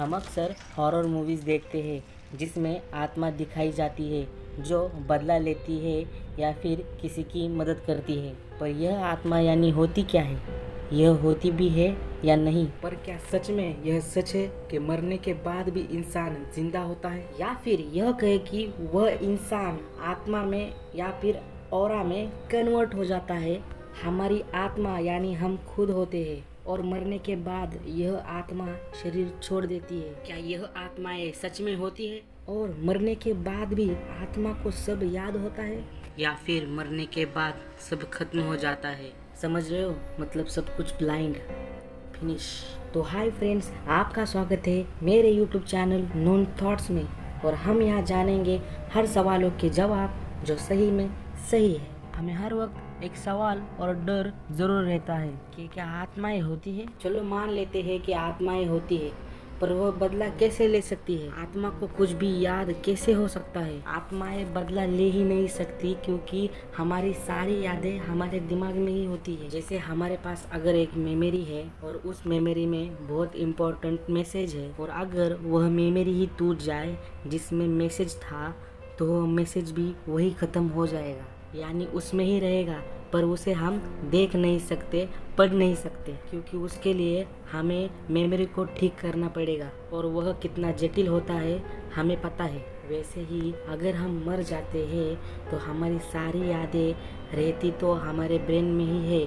हम अक्सर horror movies देखते हैं जिसमें आत्मा दिखाई जाती है जो बदला लेती है या फिर किसी की मदद करती है। पर यह आत्मा यानी होती क्या है? यह होती भी है या नहीं? पर क्या सच में यह सच है कि मरने के बाद भी इंसान जिंदा होता है, या फिर यह कहे कि वह इंसान आत्मा में या फिर ऑरा में कन्वर्ट हो जाता है? हमारी आत्मा यानी हम खुद होते हैं और मरने के बाद यह आत्मा शरीर छोड़ देती है। क्या यह आत्माएं सच में होती है और मरने के बाद भी आत्मा को सब याद होता है, या फिर मरने के बाद सब खत्म हो जाता है? समझ रहे हो, मतलब सब कुछ ब्लाइंड फिनिश। तो हाय फ्रेंड्स, आपका स्वागत है मेरे यूट्यूब चैनल नोन थॉट्स में, और हम यहाँ जानेंगे हर सवालों के जवाब जो सही में सही है। हमें हर वक्त एक सवाल और डर जरूर रहता है कि क्या आत्माएं होती है। चलो मान लेते हैं कि आत्माएं होती है, पर वह बदला कैसे ले सकती है? आत्मा को कुछ भी याद कैसे हो सकता है? आत्माएं बदला ले ही नहीं सकती, क्योंकि हमारी सारी यादें हमारे दिमाग में ही होती है। जैसे हमारे पास अगर एक मेमोरी है और उस मेमोरी में बहुत इम्पोर्टेंट मैसेज है, और अगर वह मेमोरी ही टूट जाए जिसमें मैसेज था, तो वह मैसेज भी वही ख़त्म हो जाएगा, यानी उसमें ही रहेगा, पर उसे हम देख नहीं सकते, पढ़ नहीं सकते, क्योंकि उसके लिए हमें मेमोरी को ठीक करना पड़ेगा, और वह कितना जटिल होता है हमें पता है। वैसे ही अगर हम मर जाते हैं तो हमारी सारी यादें रहती तो हमारे ब्रेन में ही है,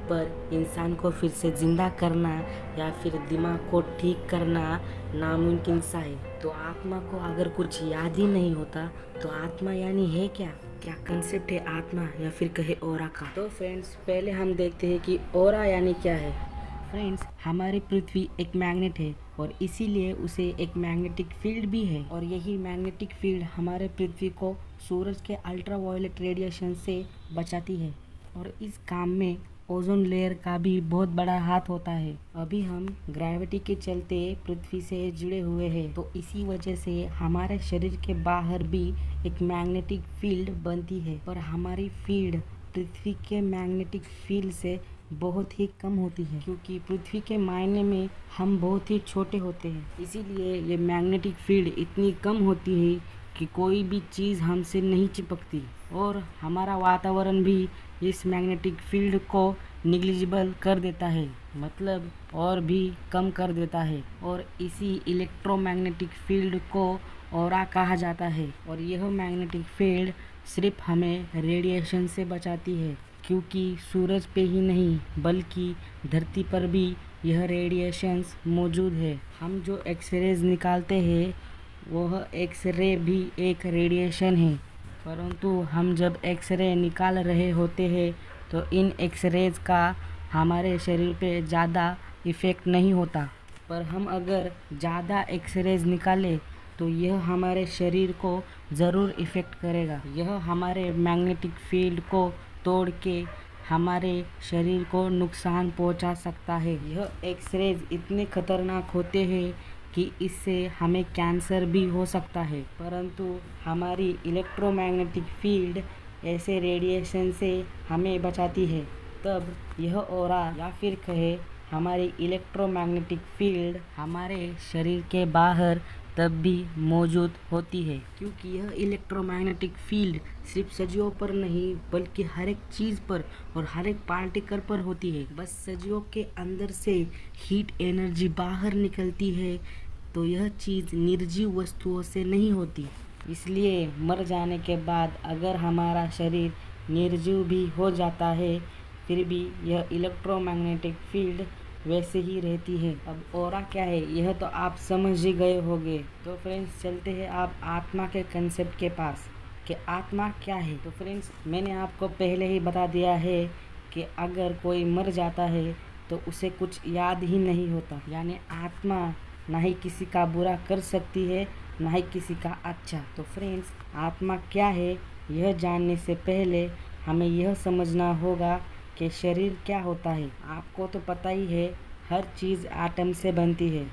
पर इंसान को फिर से जिंदा करना या फिर दिमाग को ठीक करना नामुमकिन सा है। तो आत्मा को अगर कुछ याद ही नहीं होता तो आत्मा यानी है क्या? क्या कंसेप्ट है आत्मा या फिर कहे ओरा का? तो फ्रेंड्स, पहले हम देखते हैं कि ओरा यानी क्या है। फ्रेंड्स, हमारी पृथ्वी एक मैग्नेट है और इसीलिए उसे एक मैग्नेटिक फील्ड भी है, और यही मैग्नेटिक फील्ड हमारे पृथ्वी को सूरज के अल्ट्रावायलेट रेडिएशन से बचाती है, और इस काम में ओजोन लेयर का भी बहुत बड़ा हाथ होता है। अभी हम ग्रेविटी के चलते पृथ्वी से जुड़े हुए हैं, तो इसी वजह से हमारे शरीर के बाहर भी एक मैग्नेटिक फील्ड बनती है, पर हमारी फील्ड पृथ्वी के मैग्नेटिक फील्ड से बहुत ही कम होती है, क्योंकि पृथ्वी के मायने में हम बहुत ही छोटे होते हैं। इसीलिए ये मैग्नेटिक फील्ड इतनी कम होती है कि कोई भी चीज़ हमसे नहीं चिपकती, और हमारा वातावरण भी इस मैग्नेटिक फील्ड को निग्लिजिबल कर देता है, मतलब और भी कम कर देता है, और इसी इलेक्ट्रोमैग्नेटिक फील्ड को ऑरा कहा जाता है। और यह मैग्नेटिक फील्ड सिर्फ हमें रेडिएशन से बचाती है, क्योंकि सूरज पे ही नहीं बल्कि धरती पर भी यह रेडिएशंस मौजूद है। हम जो एक्सरेज निकालते हैं वह एक्सरे भी एक रेडिएशन है, परंतु हम जब एक्सरे निकाल रहे होते हैं तो इन एक्सरेज का हमारे शरीर पे ज़्यादा इफ़ेक्ट नहीं होता, पर हम अगर ज़्यादा एक्सरेज निकालें तो यह हमारे शरीर को ज़रूर इफ़ेक्ट करेगा। यह हमारे मैग्नेटिक फील्ड को तोड़ के हमारे शरीर को नुकसान पहुंचा सकता है। यह एक्सरेज इतने खतरनाक होते हैं कि इससे हमें कैंसर भी हो सकता है, परंतु हमारी इलेक्ट्रोमैग्नेटिक फील्ड ऐसे रेडिएशन से हमें बचाती है। तब यह ऑरा या फिर कहे हमारी इलेक्ट्रोमैग्नेटिक फील्ड हमारे शरीर के बाहर तब भी मौजूद होती है, क्योंकि यह इलेक्ट्रोमैग्नेटिक फील्ड सिर्फ सजीवों पर नहीं बल्कि हर एक चीज़ पर और हर एक पार्टिकल पर होती है। बस सजीवों के अंदर से हीट एनर्जी बाहर निकलती है, तो यह चीज़ निर्जीव वस्तुओं से नहीं होती। इसलिए मर जाने के बाद अगर हमारा शरीर निर्जीव भी हो जाता है, फिर भी यह इलेक्ट्रोमैग्नेटिक फील्ड वैसे ही रहती है। अब ऑरा क्या है यह तो आप समझ ही गए होंगे। तो फ्रेंड्स, चलते हैं आप आत्मा के कंसेप्ट के पास कि आत्मा क्या है। तो फ्रेंड्स, मैंने आपको पहले ही बता दिया है कि अगर कोई मर जाता है तो उसे कुछ याद ही नहीं होता, यानी आत्मा ना ही किसी का बुरा कर सकती है ना ही किसी का अच्छा। तो फ्रेंड्स, आत्मा क्या है यह जानने से पहले हमें यह समझना होगा कि शरीर क्या होता है। आपको तो पता ही है हर चीज़ आटम से बनती है,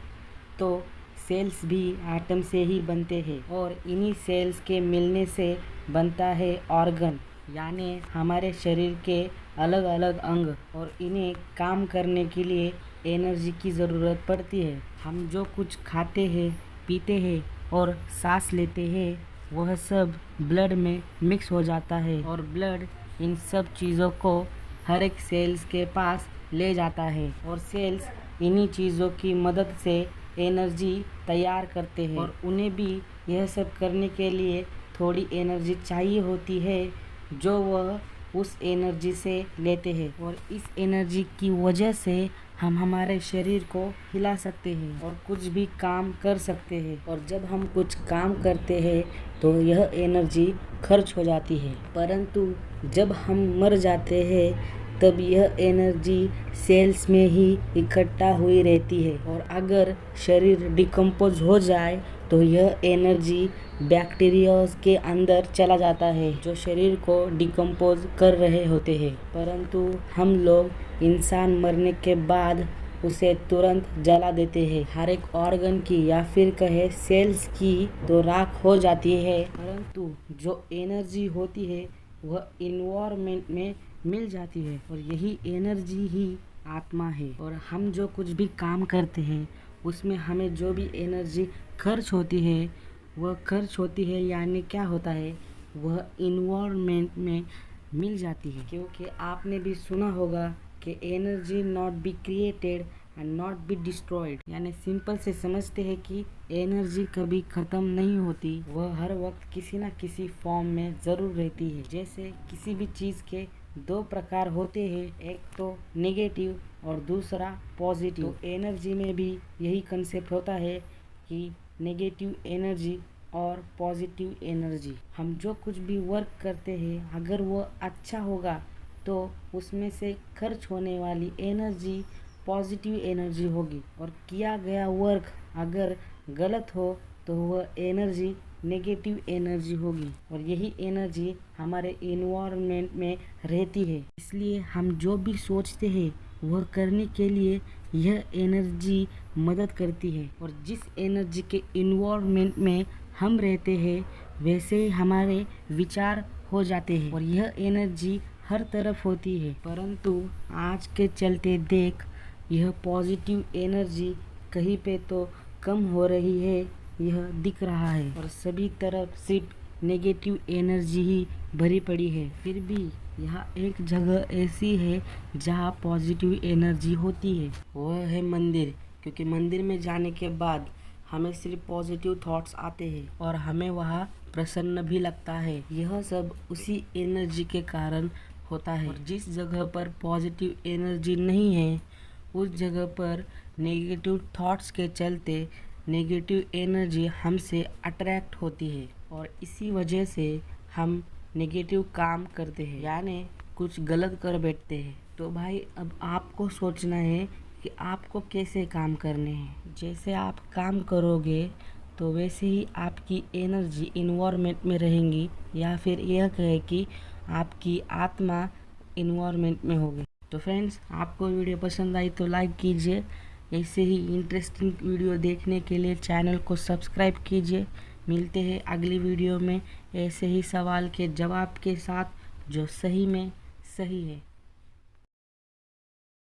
तो सेल्स भी आटम से ही बनते हैं, और इन्हीं सेल्स के मिलने से बनता है ऑर्गन, यानी हमारे शरीर के अलग अलग अंग, और इन्हें काम करने के लिए एनर्जी की ज़रूरत पड़ती है। हम जो कुछ खाते हैं, पीते हैं और सांस लेते हैं, वह सब ब्लड में मिक्स हो जाता है और ब्लड इन सब चीज़ों को हर एक सेल्स के पास ले जाता है और सेल्स इन्हीं चीज़ों की मदद से एनर्जी तैयार करते हैं और उन्हें भी यह सब करने के लिए थोड़ी एनर्जी चाहिए होती है, जो वह उस एनर्जी से लेते हैं और इस एनर्जी की वजह से हम हमारे शरीर को हिला सकते हैं और कुछ भी काम कर सकते हैं। और जब हम कुछ काम करते हैं तो यह एनर्जी खर्च हो जाती है, परंतु जब हम मर जाते हैं तब यह एनर्जी सेल्स में ही इकट्ठा हुई रहती है और अगर शरीर डिकम्पोज हो जाए तो यह एनर्जी बैक्टीरियाज के अंदर चला जाता है, जो शरीर को डिकम्पोज कर रहे होते हैं। परंतु हम लोग इंसान मरने के बाद उसे तुरंत जला देते हैं। हर एक ऑर्गन की या फिर कहे सेल्स की तो राख हो जाती है, परंतु जो एनर्जी होती है वह इन्वायरमेंट में मिल जाती है और यही एनर्जी ही आत्मा है। और हम जो कुछ भी काम करते हैं उसमें हमें जो भी एनर्जी खर्च होती है वह खर्च होती है, यानी क्या होता है, वह इन्वायरमेंट में मिल जाती है। क्योंकि आपने भी सुना होगा कि energy not be created and not be destroyed, यानी सिंपल से समझते हैं कि एनर्जी कभी ख़त्म नहीं होती, वह हर वक्त किसी ना किसी फॉर्म में ज़रूर रहती है। जैसे किसी भी चीज़ के दो प्रकार होते हैं, एक तो नेगेटिव और दूसरा पॉजिटिव। तो एनर्जी में भी यही कंसेप्ट होता है कि नेगेटिव एनर्जी और पॉजिटिव एनर्जी। हम जो कुछ भी वर्क करते हैं अगर वो अच्छा होगा तो उसमें से खर्च होने वाली एनर्जी पॉजिटिव एनर्जी होगी और किया गया वर्क अगर गलत हो तो वह एनर्जी नेगेटिव एनर्जी होगी और यही एनर्जी हमारे इन्वायरमेंट में रहती है। इसलिए हम जो भी सोचते हैं वह करने के लिए यह एनर्जी मदद करती है और जिस एनर्जी के इन्वायरमेंट में हम रहते हैं वैसे ही हमारे विचार हो जाते हैं और यह एनर्जी हर तरफ होती है। परंतु आज के चलते देख यह पॉजिटिव एनर्जी कहीं पे तो कम हो रही है, यह दिख रहा है और सभी तरफ सिर्फ नेगेटिव एनर्जी ही भरी पड़ी है। फिर भी यहाँ एक जगह ऐसी है जहाँ पॉजिटिव एनर्जी होती है, वह है मंदिर। क्योंकि मंदिर में जाने के बाद हमें सिर्फ पॉजिटिव थॉट्स आते हैं और हमें वहाँ प्रसन्न भी लगता है। यह सब उसी एनर्जी के कारण होता है और जिस जगह पर पॉजिटिव एनर्जी नहीं है उस जगह पर नेगेटिव थॉट्स के चलते नेगेटिव एनर्जी हमसे अट्रैक्ट होती है और इसी वजह से हम नेगेटिव काम करते हैं, यानी कुछ गलत कर बैठते हैं। तो भाई अब आपको सोचना है कि आपको कैसे काम करने हैं। जैसे आप काम करोगे तो वैसे ही आपकी एनर्जी इन्वायरमेंट में रहेंगी, या फिर यह कहे कि आपकी आत्मा इन्वायरमेंट में होगी। तो फ्रेंड्स, आपको वीडियो पसंद आई तो लाइक कीजिए। ऐसे ही इंटरेस्टिंग वीडियो देखने के लिए चैनल को सब्सक्राइब कीजिए। मिलते हैं अगली वीडियो में ऐसे ही सवाल के जवाब के साथ जो सही में सही है।